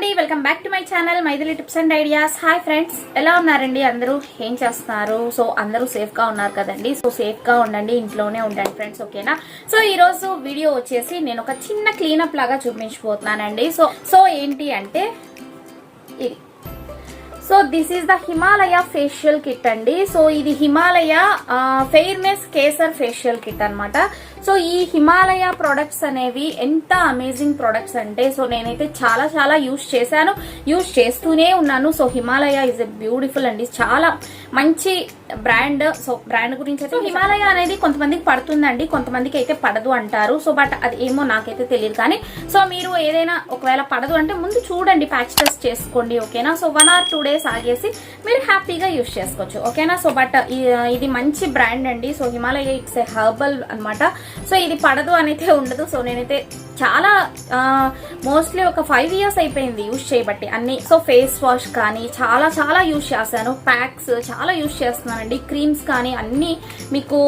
అండి, welcome back to my channel Maithili tips and ideas. Hi friends, ఎలా ఉన్నారండి? అందరూ ఏం చేస్తున్నారు? సో అందరూ సేఫ్ గా ఉన్నారు కదండి. సో సేఫ్ గా ఉండండి, ఇంట్లోనే ఉండండి ఫ్రెండ్స్, ఓకేనా? సో ఈ రోజు వీడియో వచ్చేసి నేను ఒక చిన్న క్లీనప్ లాగా చూపించబోతున్నానండి. సో ఏంటి అంటే ఇది. So this is the Himalaya facial kit అండి. సో ఇది Himalaya fairness kesar facial kit అన్నమాట. సో ఈ హిమాలయ ప్రొడక్ట్స్ అనేవి ఎంత అమేజింగ్ ప్రొడక్ట్స్ అంటే, సో నేనైతే చాలా చాలా యూజ్ చేశాను, యూజ్ చేస్తూనే ఉన్నాను. So Himalaya is a beautiful అండి, చాలా మంచి బ్రాండ్. సో బ్రాండ్ గురించి అయితే హిమాలయ అనేది కొంతమందికి పడుతుందండి, కొంతమందికి అయితే పడదు అంటారు. సో బట్ అది ఏమో నాకైతే తెలియదు. కానీ సో మీరు ఏదైనా ఒకవేళ పడదు అంటే ముందు చూడండి, ప్యాచ్ టెస్ట్ చేసుకోండి, ఓకేనా? సో 1 or 2 days ఆగేసి మీరు హ్యాపీగా యూజ్ చేసుకోవచ్చు, ఓకేనా? సో బట్ ఇది మంచి బ్రాండ్ అండి. So Himalaya it's a herbal అనమాట. సో ఇది పడదు అనైతే ఉండదు. సో నేనైతే చాలా మోస్ట్లీ ఒక 5 years అయిపోయింది యూజ్ చేయబట్టి అన్ని. సో ఫేస్ వాష్ కానీ చాలా చాలా యూజ్ చేశాను, ప్యాక్స్ చాలా యూజ్ చేస్తున్నానండి, క్రీమ్స్ కానీ అన్ని మీకు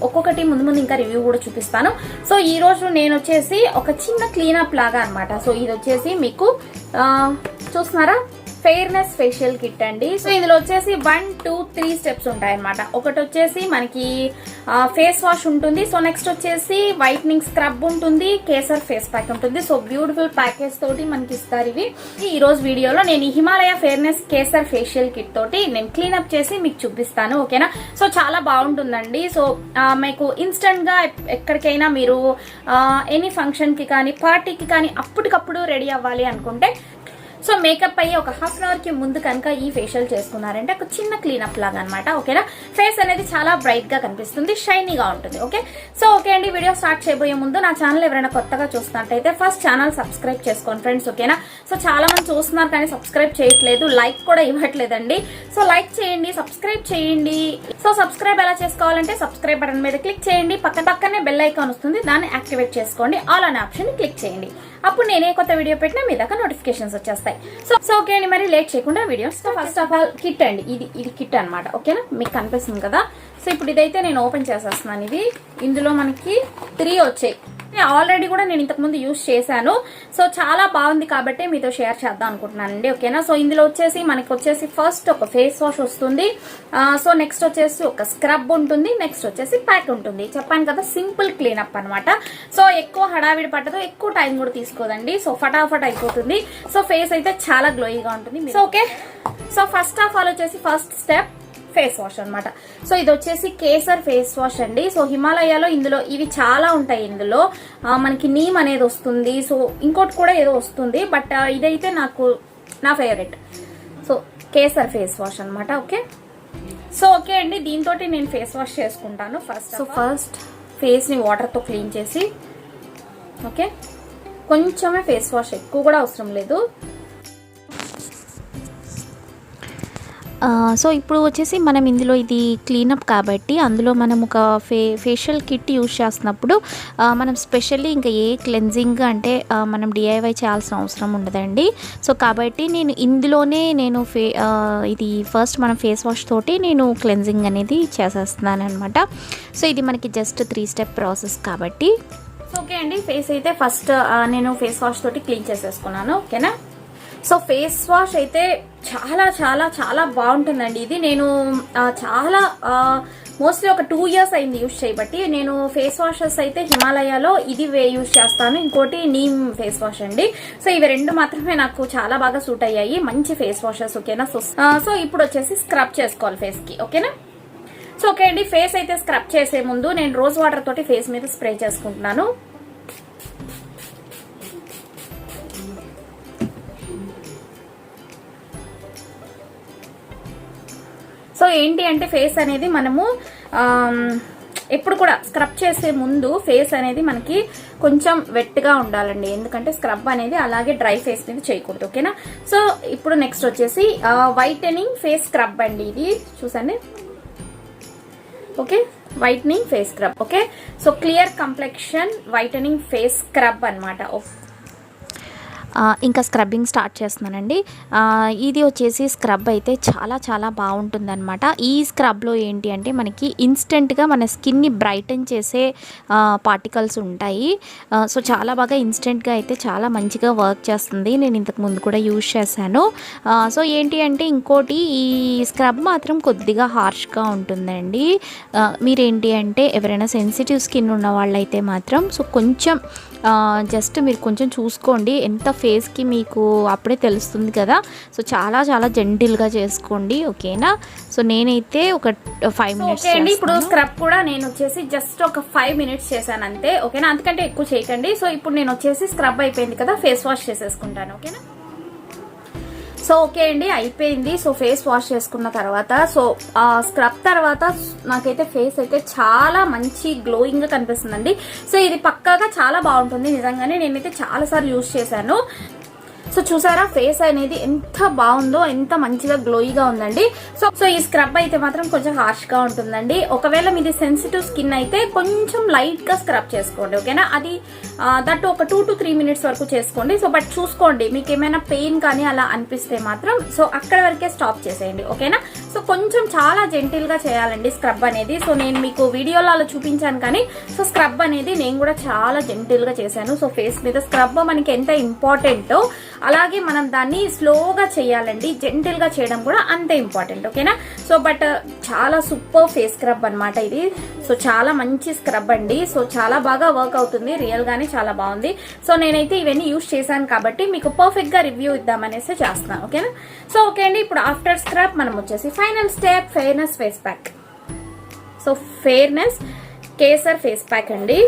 ఒక్కొక్కటి ముందు ఇంకా రివ్యూ కూడా చూపిస్తాను. సో ఈ రోజు నేను వచ్చేసి ఒక చిన్న క్లీనప్ లాగా అనమాట. సో ఇది వచ్చేసి మీకు చూస్తున్నారా, ఫెయిర్నెస్ ఫేషియల్ కిట్ అండి. సో ఇందులో వచ్చేసి 1, 2, 3 స్టెప్స్ ఉంటాయి అనమాట. ఒకటి వచ్చేసి మనకి ఫేస్ వాష్ ఉంటుంది. సో నెక్స్ట్ వచ్చేసి వైట్నింగ్ స్క్రబ్ ఉంటుంది, కేసర్ ఫేస్ ప్యాక్ ఉంటుంది. సో బ్యూటిఫుల్ ప్యాకేజ్ తోటి మనకి ఇస్తారు ఇవి. ఈ రోజు వీడియోలో నేను Himalaya fairness kesar facial kit తోటి నేను క్లీనప్ చేసి మీకు చూపిస్తాను, ఓకేనా? సో చాలా బాగుంటుందండి. సో మీకు ఇన్స్టెంట్ గా ఎక్కడికైనా మీరు ఎనీ ఫంక్షన్ కి కానీ పార్టీకి కానీ అప్పటికప్పుడు రెడీ అవ్వాలి అనుకుంటే, సో మేకప్ అయ్యి ఒక 1/2 hour కి ముందు కనుక ఈ ఫేషియల్ చేసుకున్నారంటే ఒక చిన్న క్లీనప్ లాగా అనమాట, ఓకేనా? ఫేస్ అనేది చాలా బ్రైట్ గా కనిపిస్తుంది, షైనీగా ఉంటుంది, ఓకే? సో ఓకే అండి, వీడియో స్టార్ట్ చేయబోయే ముందు నా ఛానల్ ఎవరైనా కొత్తగా చూస్తున్నట్టయితే ఫస్ట్ ఛానల్ సబ్స్క్రైబ్ చేసుకోండి ఫ్రెండ్స్, ఓకేనా? సో చాలా మంది చూస్తున్నారు కానీ సబ్స్క్రైబ్ చేయట్లేదు, లైక్ కూడా ఇవ్వట్లేదండి. సో లైక్ చేయండి, సబ్స్క్రైబ్ చేయండి. సో సబ్స్క్రైబ్ ఎలా చేసుకోవాలంటే సో బటన్ మీద క్లిక్ చేయండి, పక్కనే బెల్ ఐకాన్ వస్తుంది, దాన్ని యాక్టివేట్ చేసుకోండి, ఆల్ అనే ఆప్షన్ క్లిక్ చేయండి. అప్పుడు నేనే కొత్త వీడియో పెట్టినా మీ దాకా నోటిఫికేషన్స్ వచ్చేస్తాయి. సో ఓకే అండి, మరి లేట్ చేయకుండా video. So first of all kit అండి, ఇది కిట్ అనమాట, ఓకేనా? మీకు కనిపిస్తుంది కదా. సో ఇప్పుడు ఇదైతే నేను ఓపెన్ చేసేస్తున్నాను. ఇది ఇందులో మనకి 3 వచ్చాయి. ఆల్రెడీ కూడా నేను ఇంతకుముందు యూజ్ చేశాను. సో చాలా బాగుంది కాబట్టి మీతో షేర్ చేద్దాం అనుకుంటున్నానండి, ఓకేనా? సో ఇందులో వచ్చేసి మనకి వచ్చేసి ఫస్ట్ ఒక ఫేస్ వాష్ వస్తుంది. సో నెక్స్ట్ వచ్చేసి ఒక స్క్రబ్ ఉంటుంది, నెక్స్ట్ వచ్చేసి ప్యాక్ ఉంటుంది. చెప్పాను కదా, సింపుల్ క్లీనప్ అనమాట. సో ఎక్కువ హడావిడి పట్టదు, ఎక్కువ టైం కూడా తీసుకోదండి. సో ఫటాఫట్ అయిపోతుంది. సో ఫేస్ అయితే చాలా గ్లోయిగా ఉంటుంది. So okay, so first of all వచ్చేసి ఫస్ట్ స్టెప్ ఫేస్ వాష్ అనమాట. సో ఇది వచ్చేసి కేసర్ ఫేస్ వాష్ అండి. సో హిమాలయాలో ఇందులో ఇవి చాలా ఉంటాయి. ఇందులో మనకి నీమ్ అనేది వస్తుంది, సో ఇంకోటి కూడా ఏదో వస్తుంది, బట్ ఇదైతే నా favourite. So kesar face wash అనమాట, ఓకే? సో ఓకే అండి, దీంతో నేను ఫేస్ వాష్ చేసుకుంటాను ఫస్ట్. సో ఫస్ట్ ఫేస్ ని వాటర్ తో క్లీన్ చేసి, ఓకే, కొంచెమే ఫేస్ వాష్, ఎక్కువ కూడా అవసరం లేదు. సో ఇప్పుడు వచ్చేసి మనం ఇందులో ఇది క్లీనప్ కాబట్టి అందులో మనం ఒక ఫేషియల్ కిట్ యూజ్ చేస్తున్నప్పుడు మనం స్పెషల్లీ ఇంకా ఏ క్లెన్జింగ్ అంటే మనం డిఐవై చేయాల్సిన అవసరం ఉండదండి. సో కాబట్టి నేను ఇందులోనే ఇది ఫస్ట్ మనం ఫేస్ వాష్ తోటి నేను క్లెన్జింగ్ అనేది చేసేస్తున్నాను అనమాట. సో ఇది మనకి జస్ట్ 3 step ప్రాసెస్ కాబట్టి. సో ఓకే అండి, ఫేస్ అయితే ఫస్ట్ నేను ఫేస్ వాష్ తోటి క్లీన్ చేసేసుకున్నాను, ఓకేనా? సో ఫేస్ వాష్ అయితే చాలా చాలా చాలా బాగుంటుందండి. ఇది నేను చాలా మోస్ట్లీ ఒక 2 years అయింది యూజ్ చేయబట్టి. నేను ఫేస్ వాషెస్ అయితే హిమాలయాలో ఇది యూజ్ చేస్తాను, ఇంకోటి నీమ్ ఫేస్ వాష్ అండి. సో ఇవి 2 మాత్రమే నాకు చాలా బాగా సూట్ అయ్యాయి, మంచి ఫేస్ వాషెస్, ఓకేనా? సో ఇప్పుడు వచ్చేసి స్క్రబ్ చేసుకోవాలి ఫేస్ కి, ఓకేనా? సో ఓకే అండి, ఫేస్ అయితే స్క్రబ్ చేసే ముందు నేను రోజ్ వాటర్ తోటి ఫేస్ మీద స్ప్రే చేసుకుంటున్నాను. సో ఏంటి అంటే ఫేస్ అనేది మనము ఎప్పుడు కూడా స్క్రబ్ చేసే ముందు ఫేస్ అనేది మనకి కొంచెం వెట్గా ఉండాలండి, ఎందుకంటే స్క్రబ్ అనేది అలాగే డ్రై ఫేస్ మీద చేయకూడదు, ఓకేనా? సో ఇప్పుడు నెక్స్ట్ వచ్చేసి వైటనింగ్ ఫేస్ స్క్రబ్ అండి. ఇది చూసండి, okay, whitening face scrub, okay? So clear complexion whitening face scrub అనమాట. ఇంకా స్క్రబ్బింగ్ స్టార్ట్ చేస్తున్నానండి. ఇది వచ్చేసి స్క్రబ్ అయితే చాలా చాలా బాగుంటుందన్నమాట. ఈ స్క్రబ్లో ఏంటి అంటే మనకి ఇన్స్టెంట్గా మన స్కిన్ని బ్రైటన్ చేసే పార్టికల్స్ ఉంటాయి. సో చాలా బాగా ఇన్స్టెంట్గా అయితే చాలా మంచిగా వర్క్ చేస్తుంది. నేను ఇంతకు ముందు కూడా యూజ్ చేశాను. సో ఏంటి అంటే ఇంకోటి, ఈ స్క్రబ్ మాత్రం కొద్దిగా హార్ష్గా ఉంటుందండి. మీరేంటి అంటే ఎవరైనా సెన్సిటివ్ స్కిన్ ఉన్న వాళ్ళైతే మాత్రం సో కొంచెం జస్ట్ మీరు కొంచెం చూసుకోండి, ఎంత ఫేస్కి మీకు అప్పుడే తెలుస్తుంది కదా. సో చాలా చాలా జెంటిల్గా చేసుకోండి, ఓకేనా. సో నేనైతే ఒక 5 మినిట్స్ అండి. ఇప్పుడు స్క్రబ్ కూడా నేను వచ్చేసి జస్ట్ ఒక 5 మినిట్స్ చేశాను అంతే, ఓకేనా. అందుకంటే ఎక్కువ చేయకండి. సో ఇప్పుడు నేను వచ్చేసి స్క్రబ్ అయిపోయింది కదా, ఫేస్ వాష్ చేసేసుకుంటాను, ఓకేనా. సో ఓకే అండి, అయిపోయింది. సో ఫేస్ వాష్ చేసుకున్న తర్వాత సో స్క్రబ్ తర్వాత నాకైతే ఫేస్ అయితే చాలా మంచి గ్లోయింగ్ గా కనిపిస్తుందండి. సో ఇది పక్కాగా చాలా బాగుంటుంది నిజంగానే. నేనైతే చాలా సార్లు యూజ్ చేశాను. సో చూసారా ఫేస్ అనేది ఎంత బాగుందో, ఎంత మంచిగా గ్లోయిగా ఉందండి. సో ఈ స్క్రబ్ అయితే మాత్రం కొంచెం హార్ష్ గా ఉంటుందండి. ఒకవేళ మీది సెన్సిటివ్ స్కిన్ అయితే కొంచెం లైట్ గా స్క్రబ్ చేసుకోండి, ఓకేనా. అది దట్ ఒక 2 to 3 మినిట్స్ వరకు చేసుకోండి. సో బట్ చూసుకోండి, మీకు ఏమైనా పెయిన్ కానీ అలా అనిపిస్తే మాత్రం సో అక్కడ వరకే స్టాప్ చేసేయండి, ఓకేనా. సో కొంచెం చాలా జెంటిల్ గా చేయాలండి స్క్రబ్ అనేది. సో నేను మీకు వీడియోలో అలా చూపించాను కానీ సో స్క్రబ్ అనేది నేను కూడా చాలా జెంటిల్ గా చేశాను. సో ఫేస్ మీద స్క్రబ్ మనకి ఎంత ఇంపార్టెంటో అలాగే మనం దాన్ని స్లోగా చేయాలండి. జెంటిల్ గా చేయడం కూడా అంతే ఇంపార్టెంట్, ఓకేనా. సో బట్ చాలా సూపర్ ఫేస్ స్క్రబ్ అన్నమాట ఇది. సో చాలా మంచి స్క్రబ్ అండి. సో చాలా బాగా వర్క్ అవుతుంది, రియల్ గానే చాలా బాగుంది. సో నేనైతే ఇవన్నీ యూజ్ చేశాను కాబట్టి మీకు పర్ఫెక్ట్ గా రివ్యూ ఇద్దామనేసి చేస్తున్నాను, ఓకేనా. సో ఓకే అండి, ఇప్పుడు ఆఫ్టర్ స్క్రబ్ మనం వచ్చేసి final step fairness face pack. So fairness kesar face pack అండి.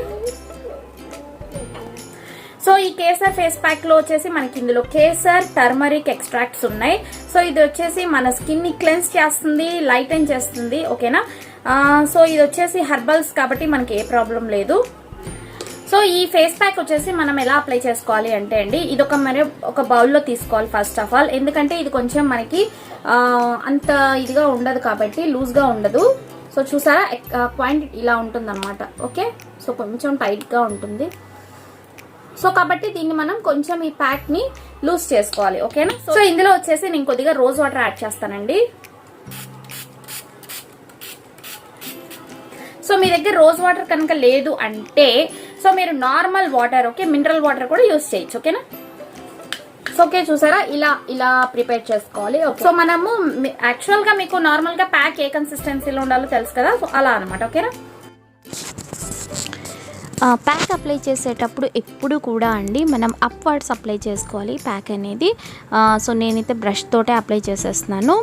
సో ఈ కేసర్ ఫేస్ ప్యాక్ లో వచ్చేసి మనకి ఇందులో కేసర్ టర్మరిక్ ఎక్స్ట్రాక్ట్స్ ఉన్నాయి. సో ఇది వచ్చేసి మన స్కిన్ ని క్లెన్స్ చేస్తుంది, లైటన్ చేస్తుంది, ఓకేనా. సో ఇది వచ్చేసి హెర్బల్స్ కాబట్టి మనకి ఏ ప్రాబ్లం లేదు. సో ఈ ఫేస్ ప్యాక్ వచ్చేసి మనం ఎలా అప్లై చేసుకోవాలి అంటే అండి, ఇది ఒక బౌల్లో తీసుకోవాలి ఫస్ట్ ఆఫ్ ఆల్. ఎందుకంటే ఇది కొంచెం మనకి అంత ఇదిగా ఉండదు కాబట్టి, లూజ్ గా ఉండదు. సో చూసారా క్వాంటిటీ ఇలా ఉంటుంది అనమాట, ఓకే. సో కొంచెం టైట్ గా ఉంటుంది. సో కాబట్టి దీన్ని మనం కొంచెం ఈ ప్యాక్ ని లూజ్ చేసుకోవాలి, ఓకేనా. సో ఇందులో వచ్చేసి నేను కొద్దిగా రోజ్ వాటర్ యాడ్ చేస్తానండి. సో మీ దగ్గర రోజ్ వాటర్ కనుక లేదు అంటే సో మీరు normal water, okay, mineral water కూడా యూజ్ చేయొచ్చు, ఓకేనా. సో ఓకే చూసారా ఇలా ప్రిపేర్ చేసుకోవాలి. సో మనము యాక్చువల్ గా మీకు నార్మల్ గా ప్యాక్ ఏ కన్సిస్టెన్సీలో ఉండాలో తెలుసు కదా, సో అలా అనమాట, ఓకేనా. ప్యాక్ అప్లై చేసేటప్పుడు ఎప్పుడు కూడా అండి మనం అప్వర్డ్స్ అప్లై చేసుకోవాలి ప్యాక్ అనేది. సో నేనైతే బ్రష్ తోటే అప్లై చేసేస్తున్నాను.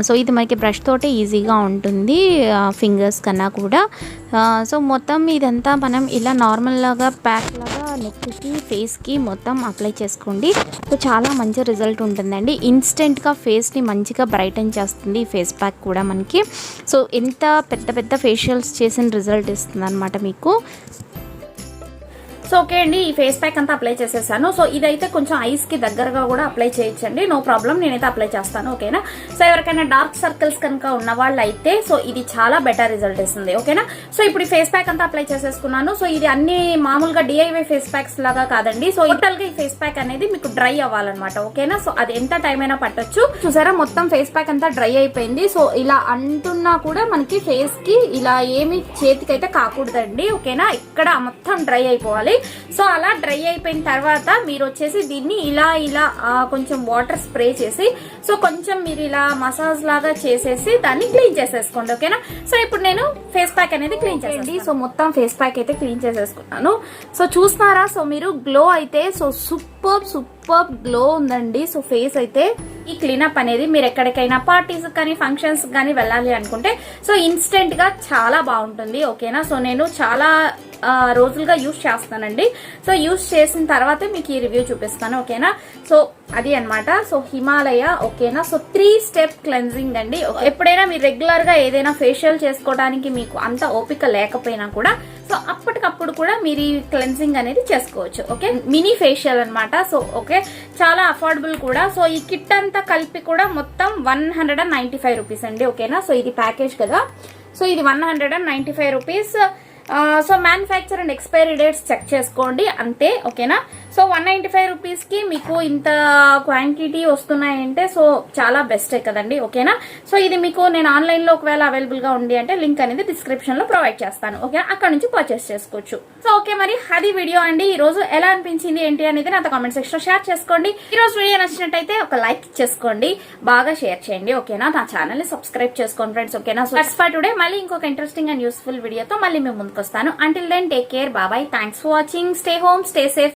సో ఇది మనకి బ్రష్ తోటే ఈజీగా ఉంటుంది ఫింగర్స్ కన్నా కూడా. సో మొత్తం ఇదంతా మనం ఇలా నార్మల్గా ప్యాక్ లాగా నెక్కి ఫేస్కి మొత్తం అప్లై చేసుకోండి. సో చాలా మంచి రిజల్ట్ ఉంటుందండి. ఇన్స్టెంట్గా ఫేస్ని మంచిగా బ్రైటన్ చేస్తుంది ఈ ఫేస్ ప్యాక్ కూడా మనకి. సో ఎంత పెద్ద ఫేషియల్స్ చేసిన రిజల్ట్ ఇస్తుంది అనమాట మీకు. సో ఓకే అండి, ఈ ఫేస్ ప్యాక్ అంతా అప్లై చేసేసాను. సో ఇదైతే కొంచెం ఐస్ కి దగ్గరగా కూడా అప్లై చేయొచ్చండి, నో ప్రాబ్లం. నేనైతే అప్లై చేస్తాను, ఓకేనా. సో ఎవరికైనా డార్క్ సర్కిల్స్ కనుక ఉన్న వాళ్ళు అయితే సో ఇది చాలా బెటర్ రిజల్ట్ ఇస్తుంది, ఓకేనా. సో ఇప్పుడు ఈ ఫేస్ ప్యాక్ అంతా అప్లై చేసేసుకున్నాను. సో ఇది అన్ని మామూలుగా డిఐవై ఫేస్ ప్యాక్స్ లాగా కాదండి. సో టోటల్ గా ఈ ఫేస్ ప్యాక్ అనేది మీకు డ్రై అవ్వాలన్నమాట, ఓకేనా. సో అది ఎంత టైం అయినా పట్టొచ్చు. చూసారా మొత్తం ఫేస్ ప్యాక్ అంతా డ్రై అయిపోయింది. సో ఇలా అంటున్నా కూడా మనకి ఫేస్ కి ఇలా ఏమి చేతికైతే కాకూడదండి, ఓకేనా. ఇక్కడ మొత్తం డ్రై అయిపోవాలి. సో అలా డ్రై అయిపోయిన తర్వాత మీరు వచ్చేసి దీన్ని ఇలా కొంచెం వాటర్ స్ప్రే చేసి సో కొంచెం మీరు ఇలా మసాజ్ లాగా చేసేసి దాన్ని క్లీన్ చేసేసుకోండి, ఓకేనా. సో ఇప్పుడు నేను ఫేస్ ప్యాక్ అనేది క్లీన్ చేయండి. సో మొత్తం ఫేస్ ప్యాక్ అయితే క్లీన్ చేసేసుకున్నాను. సో చూస్తున్నారా, సో మీరు గ్లో అయితే సో సూపర్ గ్లో ఉందండి. సో ఫేస్ అయితే ఈ క్లీనప్ అనేది మీరు ఎక్కడికైనా పార్టీస్ కానీ ఫంక్షన్స్ కానీ వెళ్ళాలి అనుకుంటే సో ఇన్స్టెంట్ గా చాలా బాగుంటుంది, ఓకేనా. సో నేను చాలా రోజులుగా యూజ్ చేస్తానండి. సో యూజ్ చేసిన తర్వాత మీకు ఈ రివ్యూ చూపిస్తాను, ఓకేనా. సో అది అన్నమాట. సో హిమాలయ, ఓకేనా. సో 3 స్టెప్ క్లెన్జింగ్ అండి. ఎప్పుడైనా మీరు రెగ్యులర్ గా ఏదైనా ఫేషియల్ చేసుకోవడానికి మీకు అంత ఓపిక లేకపోయినా కూడా సో అప్పటికప్పుడు కూడా మీరు ఈ క్లెన్జింగ్ అనేది చేసుకోవచ్చు, ఓకే. మినీ ఫేషియల్ అన్నమాట. సో ఓకే, చాలా అఫోర్డబుల్ కూడా. సో ఈ కిట్ అంతా కలిపి కూడా మొత్తం 195 రూపీస్ అండి, ఓకేనా. సో ఇది ప్యాకేజ్ కదా. సో ఇది 195 rupees. So manufacture and expiry dates check చేసుకోండి అంతే, ఓకేనా. సో 195 రూపీస్ కి మీకు ఇంత క్వాంటిటీ వస్తున్నాయంటే సో చాలా బెస్ట్ కదండి, ఓకేనా. సో ఇది మీకు నేను ఆన్లైన్ లో ఒకవేళ అవైలబుల్ గా ఉంది అంటే లింక్ అనేది డిస్క్రిప్షన్ లో ప్రొవైడ్ చేస్తాను, ఓకేనా. అక్కడ నుంచి పర్చేస్ చేసుకోవచ్చు. సో ఓకే, మరి అది వీడియో అండి. ఈ రోజు ఎలా అనిపించింది ఏంటి అనేది నాతో కామెంట్ సెక్షన్ లో షేర్ చేసుకోండి. ఈ రోజు వీడియో నచ్చినట్టయితే ఒక లైక్ చేసుకోండి, బాగా షేర్ చేయండి, ఓకేనా. నా ఛానల్ ని సబ్స్క్రైబ్ చేసుకోండి ఫ్రెండ్స్, ఓకేనా. So that's for today. మళ్ళీ ఇంకొక ఇంట్రెస్టింగ్ అండ్ యూస్ఫుల్ వీడియోతో మళ్ళీ మేము ముందుకు వస్తాను. Until then take care, bye, thanks for watching, stay home, stay safe.